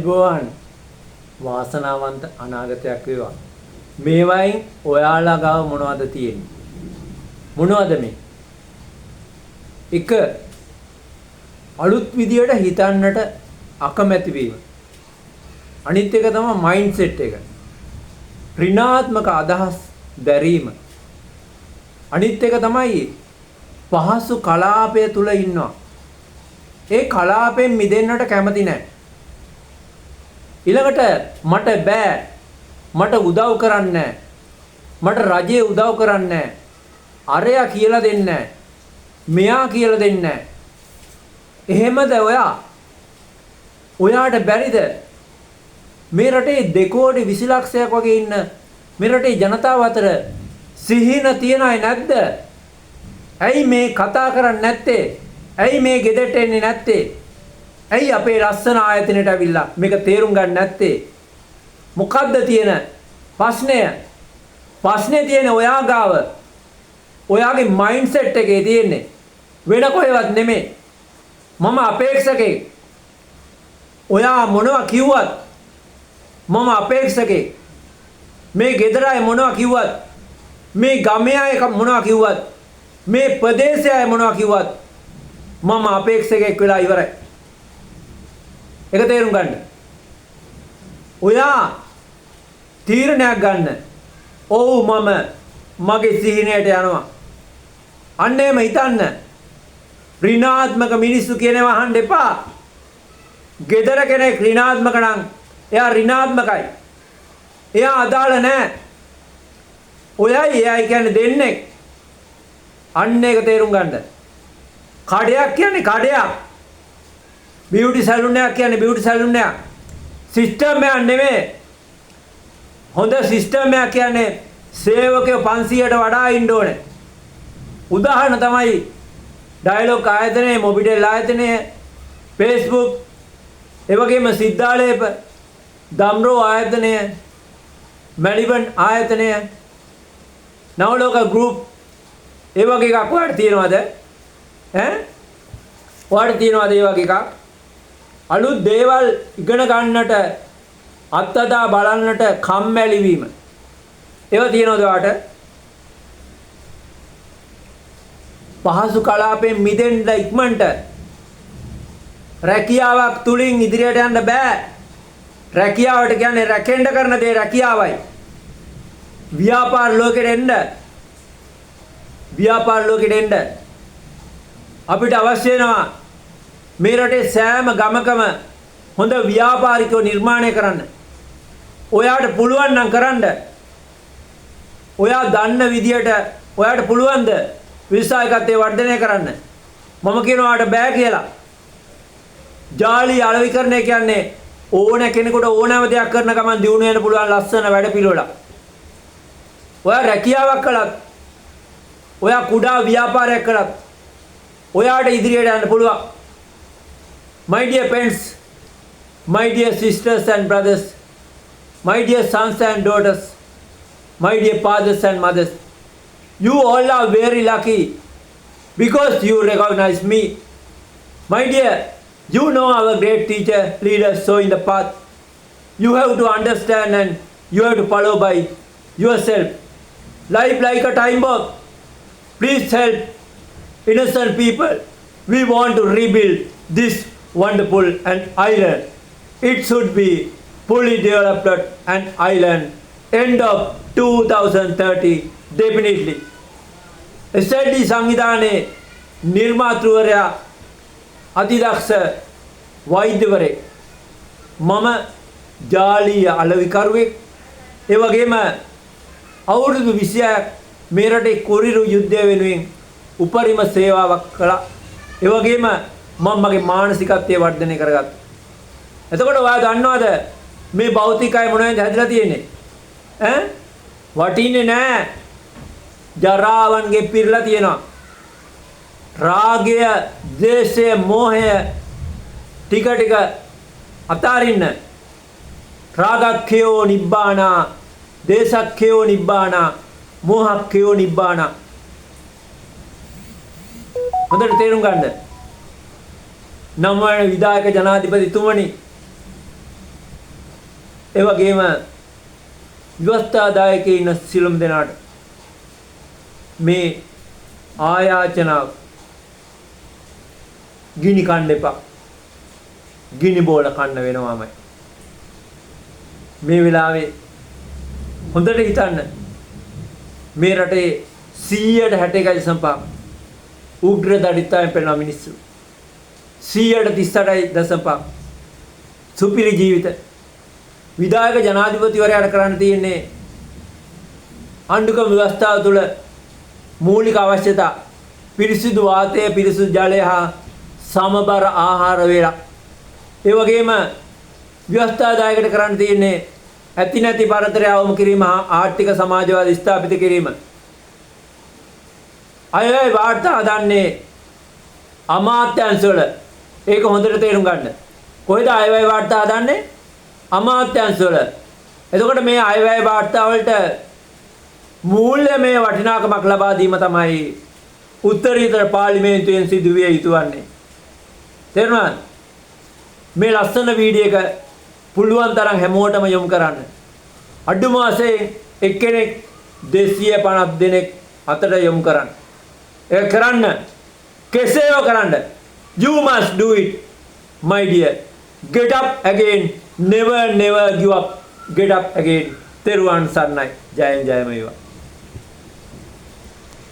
ගෝවන් වාසනාවන්ත අනාගතයක් වේවා. මේවයින් ඔයාලා ගාව මොනවද තියෙන්නේ? මොනවද මේ? එක අලුත් විදියට හිතන්නට අකමැති වීම. අනිත් එක තමයි මයින්ඩ් සෙට් එක. ඍණාත්මක අදහස් දැරීම. අනිත් එක තමයි පහසු කලාපය තුල ඉන්නවා. ඒ කලාපයෙන් මිදෙන්නට කැමති නැහැ. ඊළඟට මට බෑ, මට උදව් කරන්නේ නැහැ, මට රජේ උදව් කරන්නේ නැහැ, අරයා කියලා දෙන්නේ නැහැ, මෙයා කියලා දෙන්නේ නැහැ. එහෙමද ඔයා? ඔයාට බැරිද මේ රටේ 2 කෝටි 20 ලක්ෂයක් වගේ ඉන්න මේ රටේ ජනතාව අතර සිහින තියන අය නැද්ද? ඇයි මේ කතා කරන්නේ නැත්තේ? ඇයි මේ ගෙදරට එන්නේ නැත්තේ? ඇයි අපේ ලස්සන ආයතනයට අවිල්ලා මේක තේරුම් ගන්න නැත්තේ? මොකද්ද තියෙන ප්‍රශ්නය? ප්‍රශ්නේ තියෙන ඔයා ගාව. ඔයාගේ මයින්ඩ් සෙට් එකේ තියෙන්නේ. වෙන කොහෙවත් නෙමෙයි. මම අපේක්ෂකෙක්. ඔයා මොනවා කිව්වත් මම අපේක්ෂකෙක්. මේ ගෙදර අය මොනවා කිව්වත්, මේ ගමේ අය මොනවා කිව්වත්, මේ ප්‍රදේශයේ අය මොනවා කිව්වත් මම අපේක්ෂකෙක් වෙලා ඉවරයි. ඒක තේරුම් ගන්න. ඔයා තීරණයක් ගන්න. ඔව් මම මගේ සිහිනයට යනවා. අන්න එහෙම හිතන්න. ඍණාත්මක මිනිස්සු කියනවා අහන්න එපා. gedara කෙනෙක් ඍණාත්මක නම් එයා ඍණාත්මකයි. එයා අදාළ නැහැ. ඔයයි එයයි කියන්නේ දෙන්නේ. අන්න ඒක තේරුම් ගන්න. කඩයක් කියන්නේ කඩයක්. බියුටි සැලුන් එකක් කියන්නේ බියුටි සැලුන් එකක්. සිස්ටම් එකක් නෙමෙයි. හොඳ සිස්ටම් එකක් කියන්නේ සේවකයෝ 500ට වඩා ඉන්න ඕනේ. උදාහරණ තමයි ඩයලොග් ආයතනයේ, මොබිටෙල් ආයතනයේ, Facebook, ඒ වගේම සිද්ධාලේප, දම්රෝ ආයතනය, මැලිබන් ආයතනය, නවලෝක ගෲප්, ඒ වගේ එකක් ඔයාලට තියෙනවද? ඔයාලට තියෙනවද ඒ වගේ එකක්? අලුත් දේවල් ඉගෙන ගන්නට, අත්දැක බලන්නට කම්මැලි වීම. ඒවා තියෙනවද ඔයාලට? පහසු කලාපයෙන් මිදෙන්න ඉක්මනට රැකියාවක් තුලින් ඉදිරියට යන්න බෑ. රැකියාවට කියන්නේ රැකෙන්න කරන දේ රැකියාවයි. ව්‍යාපාර ලෝකෙට එන්න. ව්‍යාපාර ලෝකෙට එන්න අපිට අවශ්‍ය වෙනවා මේ රටේ සෑම ගමකම හොඳ ව්‍යාපාරිකව නිර්මාණය කරන්න. ඔයාට පුළුවන් නම් කරන්න. ඔයා දන්න විදියට ඔයාට පුළුවන්ද විශ්වාසකත්වයේ වර්ධනය කරන්න? මම කියනවා ඔයාට බෑ කියලා. ජාලි අලෙවිකරණය කියන්නේ ඕන කෙනෙකුට ඕනෑම දෙයක් කරන ගමන් දිනු වෙන්න පුළුවන් ලස්සන වැඩ පිළිවෙලක්. ඔයා රැකියාවක් කළත්, ඔයා කුඩා ව්‍යාපාරයක් කළත් ඔයාට ඉදිරියට යන්න පුළුවන්. My dear friends, my dear sisters and brothers, my dear sons and daughters, my dear fathers and mothers, you all are very lucky because you recognize me. My dear, you know our great teacher, leaders showing the path. You have to understand and you have to follow by yourself. Life like a time bomb. Please help innocent people. We want to rebuild this wonderful and island. It should be fully developed and island end of 2030 definitely. SLD සංවිධානයේ නිර්මාතෘවරයා අතිදක්ෂ වෛද්‍යවරයෙක්. මම ජාලීය අලෙවිකරුවෙක්. ඒ වගේම අවුරුදු 26ක් මේ රටේ කුරිරු යුද්ධය වෙනුවෙන් උපරිම සේවාවක් කළා. ඒ වගේම මම මගේ මානසිකත්වය වර්ධනය කරගත්තා. එතකොට ඔයා දන්නවද මේ භෞතිකය මොනවද හැදලා තියෙන්නේ? වටින්නේ නැහැ. ජරාවන්ගේ පිරලා තියෙනවා. රාගය, ද්වේෂය, මෝහය ටික ටික අතාරින්න. රාගක්ඛයෝ නිබ්බානා, දේශක්ඛයෝ නිබ්බානා, මෝහක්ඛයෝ නිබ්බානා. හොඳට තේරුම් ගන්න. 9 වන විධායක ජනාධිපතිතුමනි ඒ වගේම ව්‍යවස්ථාදායකයින් සිළුම් දෙනාට මේ ආයාචනා ගිනි කන්න එපා. ගිනි බෝල කන්න වෙනවාමයි. මේ වෙලාවේ හොඳට හිතන්න මේ රටේ 161.5 උග්‍ර දඩිත්තාවෙන් පෙළෙන මිනිස්සු 138.5 සුපිරි ජීවිත විධායක ජනාධිපතිවරයාට කරන්න තියෙන්නේ ආණ්ඩුක්‍රම ව්‍යවස්ථාව තුළ මූලික අවශ්‍යතා පිරිසිදු වාතය පිරිසිදු ජලය හා සමබර ආහාර වේලා ඒ වගේම ව්‍යවස්ථාදායකට කරන්න තියෙන්නේ ඇති නැති පරතරය අවම කිරීම හා ආර්ථික සමාජවාද ස්ථාපිත කිරීම අයවැය වාර්තා හදන්නේ අමාත්‍යාංශවල ඒක හොඳට තේරුම් ගන්න කොහෙද අයවැය වාර්තා හදන්නේ අමාත්‍යාංශවල එතකොට මේ අයවැය වාර්තා වලට මූල්‍යමය වටිනාකමක් ලබා දීම තමයි උත්තරීතර පාර්ලිමේන්තුවෙන් සිදු විය යුතු වන්නේ තේරුණාද මේ ලස්සන වීඩියෝ එක පුළුවන් තරම් හැමෝටම යොමු කරන්න අඩුම වශයෙන් එක්කෙනෙක් 250 දෙනෙක් අතට යොමු කරන්න ඒක කරන්න කෙසේව කරන්න you must do it my dear get up again never give up get up again තෙරුවන් සරණයි ජයෙන් ජයම වේවා